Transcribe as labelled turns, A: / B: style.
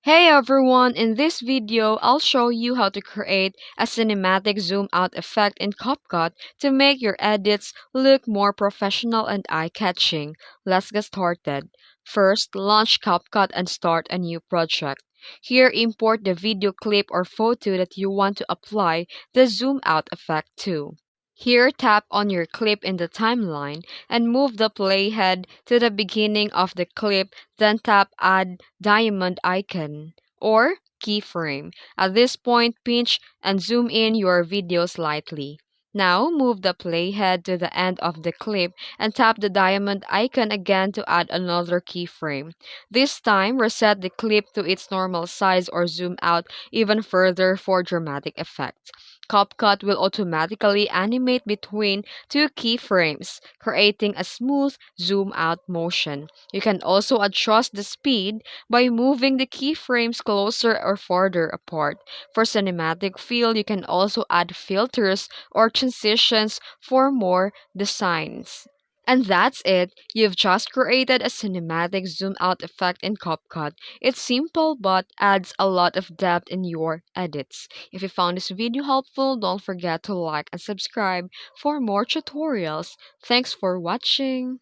A: Hey everyone, in this video, I'll show you how to create a cinematic zoom out effect in CapCut to make your edits look more professional and eye-catching. Let's get started. First, launch CapCut and start a new project. Here, import the video clip or photo that you want to apply the zoom out effect to. Here, tap on your clip in the timeline and move the playhead to the beginning of the clip, then tap Add Diamond icon or keyframe. At this point, pinch and zoom in your video slightly. Now, move the playhead to the end of the clip and tap the diamond icon again to add another keyframe. This time, reset the clip to its normal size or zoom out even further for dramatic effect. CapCut will automatically animate between two keyframes, creating a smooth zoom out motion. You can also adjust the speed by moving the keyframes closer or farther apart. For cinematic feel, you can also add filters or transitions for more designs. And that's it. You've just created a cinematic zoom out effect in CapCut. It's simple but adds a lot of depth in your edits. If you found this video helpful, don't forget to like and subscribe for more tutorials. Thanks for watching.